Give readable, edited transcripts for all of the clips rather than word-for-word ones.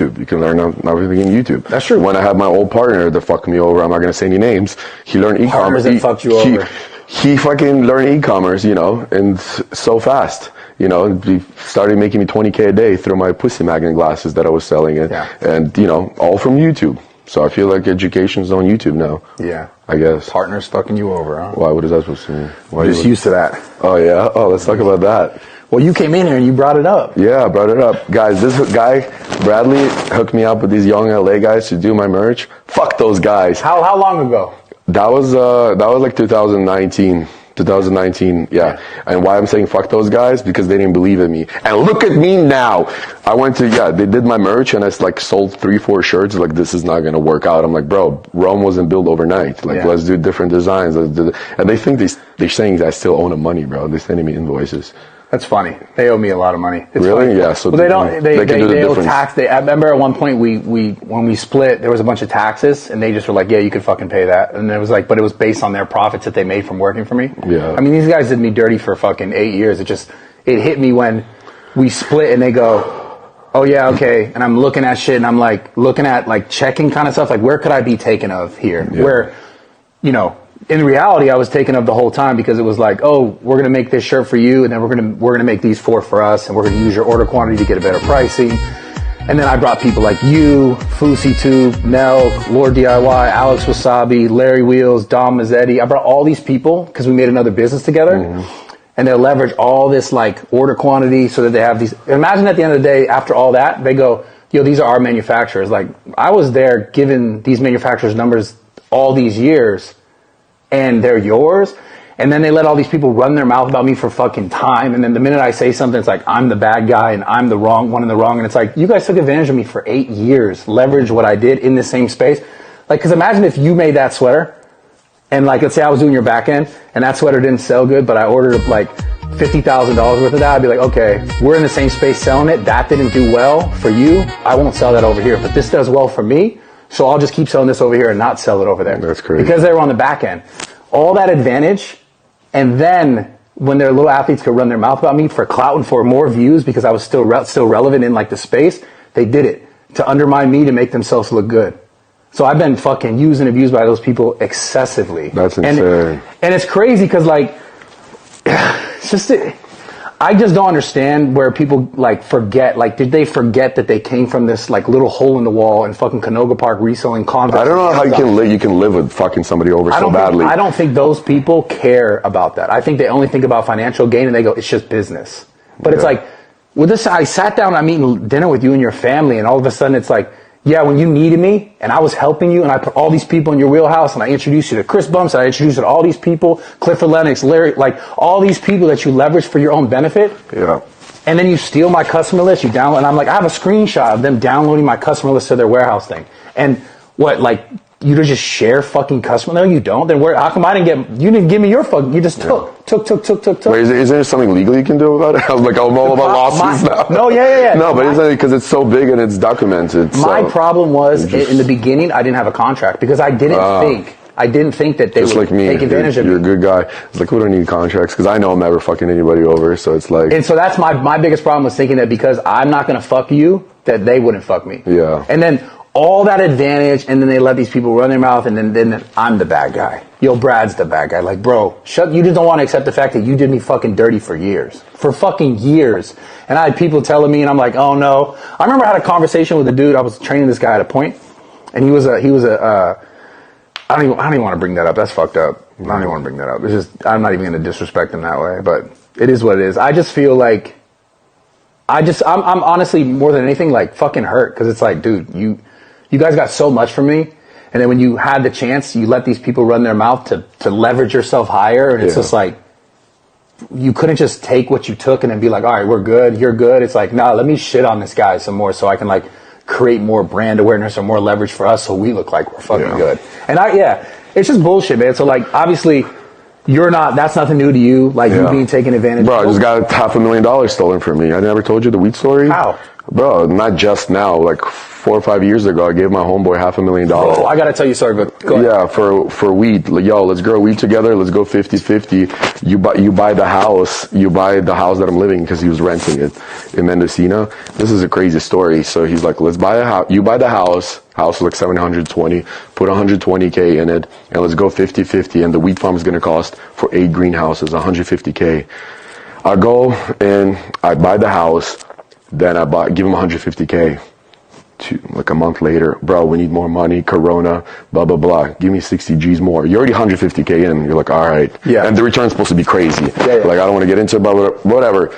You can learn everything in YouTube. That's true. When I had my old partner that fucked me over, I'm not going to say any names, he learned e-commerce. Partners that fucked you over. He fucking learned e-commerce, and so fast. He started making me $20K a day through my pussy magnet glasses that I was selling it. Yeah. And, all from YouTube. So I feel like education's on YouTube now. Yeah. I guess. Partners fucking you over, huh? Why? What is that supposed to mean? I'm just used to that. Oh, yeah? Oh, let's talk about that. Well, you came in here and you brought it up. Yeah, I brought it up. Guys, this guy, Bradley, hooked me up with these young LA guys to do my merch. Fuck those guys. How long ago? That was like 2019. 2019, yeah. And why I'm saying fuck those guys? Because they didn't believe in me. And look at me now. I went to, they did my merch and I sold 3-4 shirts. Like, this is not going to work out. I'm like, bro, Rome wasn't built overnight. Like, let's do different designs. And they think they're saying I still own the money, bro. They're sending me invoices. That's funny. They owe me a lot of money. It's really? funny. Yeah. So they don't. They owe tax. I remember at one point when we split, there was a bunch of taxes, and they just were like, "Yeah, you could fucking pay that." And it was like, but it was based on their profits that they made from working for me. Yeah. I mean, these guys did me dirty for fucking 8 years. It hit me when we split, and they go, "Oh yeah, okay." And I'm looking at shit, and I'm like looking at like checking kind of stuff, like where could I be taken of here? Yeah. Where, in reality, I was taken of the whole time because it was like, oh, we're gonna make this shirt for you, and then we're gonna make these 4 for us, and we're gonna use your order quantity to get a better pricing. And then I brought people like you, FouseyTube, Nell, Lord DIY, Alex Wasabi, Larry Wheels, Dom Mazzetti. I brought all these people because we made another business together, and they'll leverage all this like order quantity so that they have these. Imagine at the end of the day, after all that, they go, yo, these are our manufacturers. Like, I was there giving these manufacturers numbers all these years, and they're yours. And then they let all these people run their mouth about me for fucking time. And then the minute I say something, it's like, I'm the bad guy and I'm the wrong one in the wrong. And it's like, you guys took advantage of me for 8 years, leveraged what I did in the same space. Like, cause imagine if you made that sweater and like, let's say I was doing your back end and that sweater didn't sell good, but I ordered like $50,000 worth of that. I'd be like, okay, we're in the same space selling it. That didn't do well for you. I won't sell that over here, but this does well for me. So I'll just keep selling this over here and not sell it over there. That's crazy. Because they were on the back end. All that advantage, and then when their little athletes could run their mouth about me for clout and for more views because I was still relevant in like the space, they did it to undermine me to make themselves look good. So I've been fucking used and abused by those people excessively. That's insane. And it's crazy because like, it's just... I just don't understand where people like forget, like did they forget that they came from this like little hole in the wall in fucking Canoga Park reselling Converse? I don't know how you can live with fucking somebody over so badly. I don't think those people care about that. I think they only think about financial gain and they go, it's just business. But it's like, with this, I sat down, I'm eating dinner with you and your family and all of a sudden it's like, yeah, when you needed me and I was helping you and I put all these people in your wheelhouse and I introduced you to Chris Bumps, I introduced you to all these people, Clifford Lennox, Larry, like all these people that you leverage for your own benefit. Yeah. And then you steal my customer list, you download, and I'm like, I have a screenshot of them downloading my customer list to their warehouse thing. And what, like, you to just share fucking customer? No, you don't. Then how come you didn't give me your fucking, you just took. Wait, is there something legal you can do about it? I was like, I'm all about lawsuits now. No, yeah. No, but it's because it's so big and it's documented. My problem was, in the beginning, I didn't have a contract because I didn't think that they would like me. take advantage of me. You're a good guy. It's like, we don't need contracts because I know I'm never fucking anybody over. So it's like... And so that's my biggest problem was thinking that because I'm not going to fuck you, that they wouldn't fuck me. Yeah. And then all that advantage, and then they let these people run their mouth, and then I'm the bad guy. Yo, Brad's the bad guy. Like, bro, you just don't want to accept the fact that you did me fucking dirty for years. For fucking years. And I had people telling me, and I'm like, oh no. I remember I had a conversation with a dude, I was training this guy at a point, and he was I don't even want to bring that up. That's fucked up. I don't even want to bring that up. It's just, I'm not even going to disrespect him that way, but it is what it is. I just feel like, I'm honestly, more than anything, like, fucking hurt, because it's like, dude, you guys got so much from me, and then when you had the chance, you let these people run their mouth to leverage yourself higher, and it's just like, you couldn't just take what you took and then be like, all right, we're good, you're good. It's like, nah, let me shit on this guy some more so I can like create more brand awareness or more leverage for us so we look like we're fucking good. And it's just bullshit, man. So like, obviously, that's nothing new to you, like you being taken advantage of. Bro, I just got $500,000 stolen from me. I never told you the weed story? How? Bro, not just now. Like 4 or 5 years ago, I gave my homeboy $500,000. Oh, I gotta tell you, sorry, but go ahead. Yeah, for weed. Like, yo, let's grow weed together. Let's go 50-50. You buy the house. You buy the house that I'm living because he was renting it in Mendocino. This is a crazy story. So he's like, let's buy a house. You buy the house. House was like 720. Put 120K in it, and let's go 50-50. And the weed farm is gonna cost for 8 greenhouses 150K. I go and I buy the house. Then give him 150K. Like a month later, bro, we need more money, Corona, blah, blah, blah. Give me 60 G's more. You're already 150K in. You're like, all right. Yeah. And the return's supposed to be crazy. Yeah. Like, I don't want to get into it, but whatever.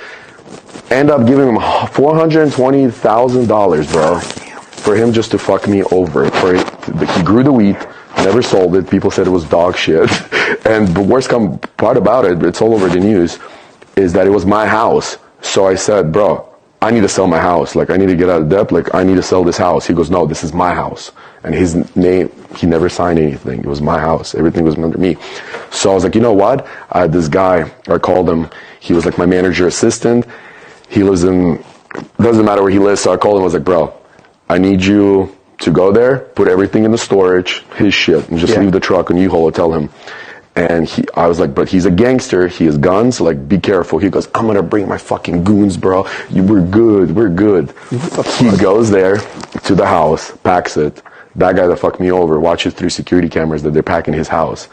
End up giving him $420,000, bro, for him just to fuck me over. He grew the wheat, never sold it. People said it was dog shit. And the worst part about it, it's all over the news, is that it was my house. So I said, bro, I need to sell my house. Like, I need to get out of debt. Like, I need to sell this house. He goes, no, this is my house. And his name, he never signed anything. It was my house. Everything was under me. So I was like, you know what? I had this guy, I called him. He was like my manager assistant. He lives doesn't matter where he lives. So I called him. I was like, bro, I need you to go there, put everything in the storage, his shit, and just leave the truck on U-Haul, tell him. And I was like, but he's a gangster. He has guns. Like, be careful. He goes, I'm going to bring my fucking goons, bro. We're good. We're good. He goes there to the house, packs it. That guy that fucked me over watches through security cameras that they're packing his house.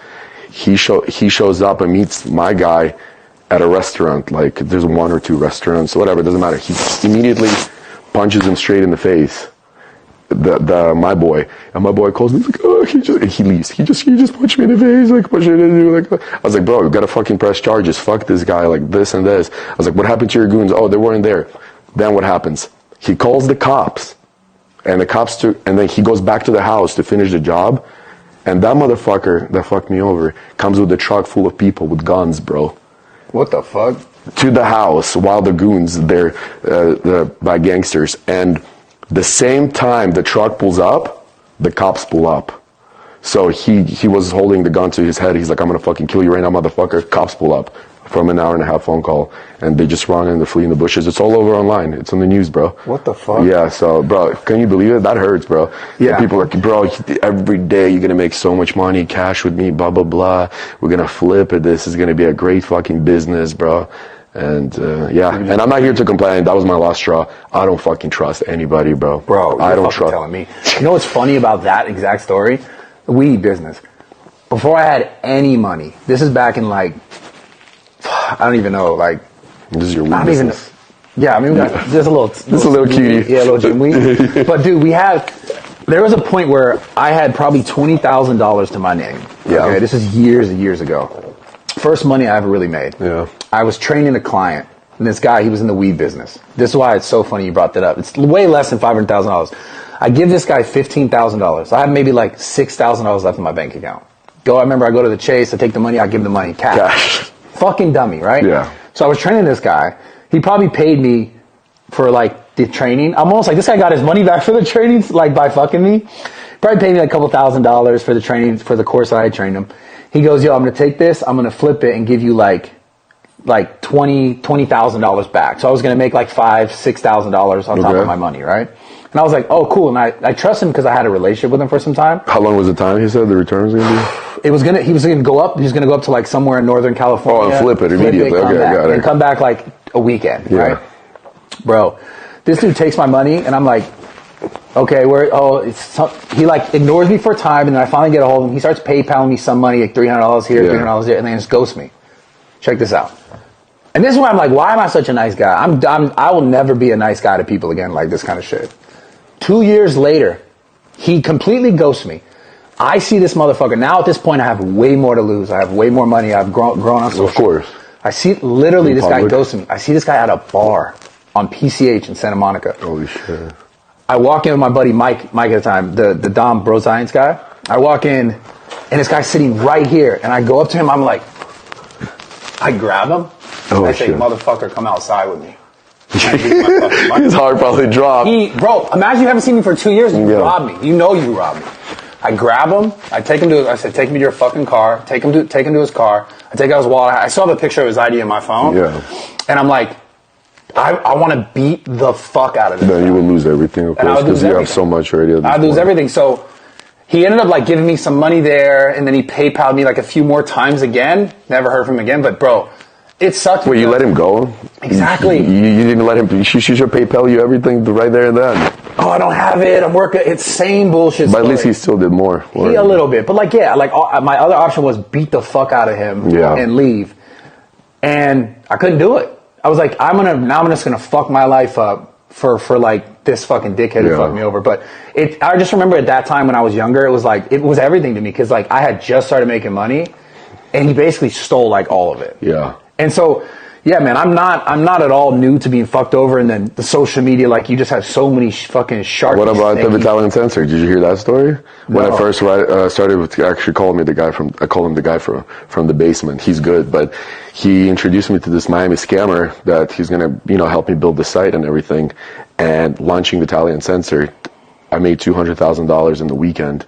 He shows up and meets my guy at a restaurant. Like, there's 1 or 2 restaurants, whatever. It doesn't matter. He immediately punches him straight in the face. My boy, and my boy calls me, he's like, oh, he leaves. He just punched me in the face, like, push it in you, like. I was like, bro, you gotta fucking press charges. Fuck this guy, like this and this. I was like, what happened to your goons? Oh, they weren't there. Then what happens? He calls the cops, and the cops and then he goes back to the house to finish the job, and that motherfucker that fucked me over comes with a truck full of people with guns, bro. What the fuck? To the house while the goons, they're by gangsters, and the same time the truck pulls up, the cops pull up. So he was holding the gun to his head. He's like, I'm gonna fucking kill you right now, motherfucker. Cops pull up from an 1.5 hour phone call, and they just run and they flee in the bushes. It's all over online. It's on the news, bro. What the fuck? Yeah, so, bro, can you believe it? That hurts, bro. Yeah. And people are like, bro, every day you're gonna make so much money, cash with me, blah, blah, blah. We're gonna flip it. This is gonna be a great fucking business, bro. And, yeah, and I'm not here to complain. That was my last straw. I don't fucking trust anybody, bro. Bro, I don't fucking trust. telling me. You know what's funny about that exact story? The weed business. Before I had any money, this is back in like, I don't even know, like. This is your weed business. Yeah, I mean, we got just a little. This is a little cutie. Yeah, a little gym weed. But dude, there was a point where I had probably $20,000 to my name. Yeah. Okay, this is years and years ago. First money I ever really made. Yeah. I was training a client, and this guy, he was in the weed business. This is why it's so funny you brought that up. It's way less than $500,000. I give this guy $15,000. I have maybe like $6,000 left in my bank account. I remember I go to the Chase, I take the money, I give him the money, cash. Fucking dummy, right? Yeah. So I was training this guy. He probably paid me for like the training. I'm almost like, this guy got his money back for the training, like by fucking me. Probably paid me like a couple $1,000s for the training, for the course that I trained him. He goes, yo, I'm going to take this, I'm going to flip it and give you like $20,000 back. So I was going to make like $6,000 on top of my money, right? And I was like, oh, cool. And I trust him because I had a relationship with him for some time. How long was the time he said the return was going to be? He was going to go up. He was going to go up to like somewhere in Northern California. Oh, and flip it immediately. Okay, I got it. And come back like a weekend, right? Bro, this dude takes my money and I'm like, okay, he like ignores me for a time, and then I finally get a hold of him. He starts PayPaling me some money, like $300 here, $300 there, and then just ghosts me. Check this out. And this is why I'm like, why am I such a nice guy? I will never be a nice guy to people again, like this kind of shit. 2 years later, he completely ghosts me. I see this motherfucker. Now at this point, I have way more to lose. I have way more money. I've grown on social. Of course. I see literally this guy ghosts me. I see this guy at a bar on PCH in Santa Monica. Holy shit. I walk in with my buddy Mike at the time, the Dom Bro Science guy. I walk in, and this guy's sitting right here, and I go up to him. I'm like, I grab him. And I say, shit. motherfucker, come outside with me. His heart probably dropped. Bro, imagine you haven't seen me for 2 years and you robbed me. You know you robbed me. I grab him. I take him I said, take me to your fucking car. Take him to his car. I take out his wallet. I still have a picture of his ID in my phone. Yeah. And I'm like, I want to beat the fuck out of this. Then you would lose everything, of course, because you have so much already. I'd lose everything. So he ended up like giving me some money there, and then he PayPal'd me like a few more times again. Never heard from him again. But bro, it sucked. Wait, you let him go? Exactly. You didn't let him. She should PayPal you everything right there and then. Oh, I don't have it. I'm working. It's same bullshit. But at least he still did more. He a little bit, but like my other option was beat the fuck out of him and leave, and I couldn't do it. I was like, I'm just gonna fuck my life up for like this fucking dickhead who fucked me over. But I just remember at that time when I was younger, it was everything to me because like I had just started making money, and he basically stole like all of it. Yeah. And so, yeah, man, I'm not at all new to being fucked over. And then the social media, like you just have so many fucking sharks. What about the Vitaly and Sensor? Did you hear that story? When I first started with actually calling me the guy from, I call him the guy from the basement. He's good, but he introduced me to this Miami scammer that he's gonna help me build the site and everything. And launching Vitaly and Sensor, I made $200,000 in the weekend.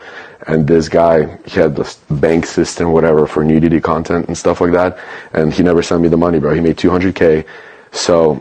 And this guy, he had this bank system, whatever, for nudity content and stuff like that. And he never sent me the money, bro. He made $200K. So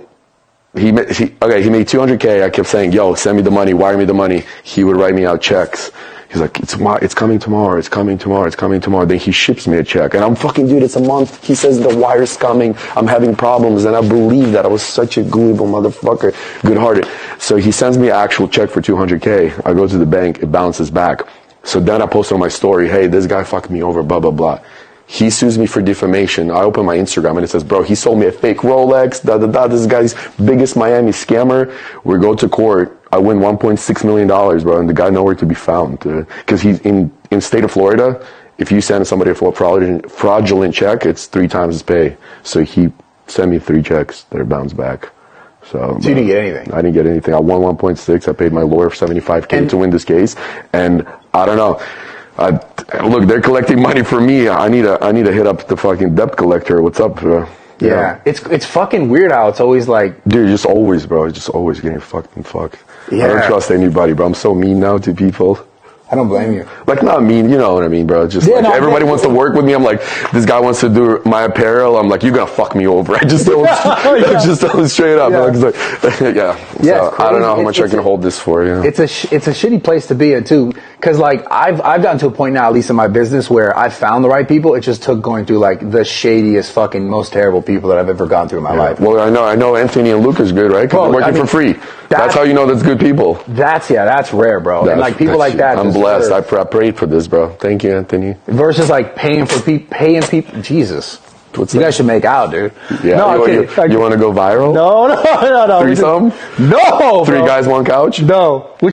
he made $200K. I kept saying, yo, send me the money, wire me the money. He would write me out checks. He's like, it's coming tomorrow. It's coming tomorrow. It's coming tomorrow. Then he ships me a check. And I'm fucking, dude, it's a month. He says the wire's coming. I'm having problems. And I believe that. I was such a gullible motherfucker. Good-hearted. So he sends me an actual check for $200K. I go to the bank. It bounces back. So then I post on my story, hey, this guy fucked me over, blah, blah, blah. He sues me for defamation. I open my Instagram and it says, bro, he sold me a fake Rolex, this guy's biggest Miami scammer. We go to court. I win $1.6 million, bro, and the guy nowhere to be found. Because he's in state of Florida, if you send somebody for a fraudulent check, it's 3 times his pay. So he sent me 3 checks that are bounced back. So you didn't get anything? I didn't get anything. I won 1.6. I paid my lawyer $75K to win this case. And I don't know. Look, they're collecting money for me. I need to hit up the fucking debt collector. What's up? Yeah. It's fucking weird how it's always like... Dude, just always, bro. Just always getting fucked. Yeah. I don't trust anybody, bro. I'm so mean now to people. I don't blame you. Like, not mean, you know what I mean, bro. Just everybody wants to work with me. I'm like, this guy wants to do my apparel. I'm like, you're gonna fuck me over. I just don't, just tell it straight up. Yeah. So I don't know how much I can hold this for. Yeah. It's a shitty place to be in too, because like I've gotten to a point now, at least in my business, where I've found the right people. It just took going through like the shadiest, fucking, most terrible people that I've ever gone through in my life. Well, I know Anthony and Luke is good, right? Because they're working for free. That's how you know that's good people. That's rare, bro. And like people like that. I'm blessed. I prayed for this, bro. Thank you, Anthony. Versus like paying people. Jesus. You guys should make out, dude. Yeah. No, you want to go viral? No. Threesome? No. 3 guys, 1 couch? No.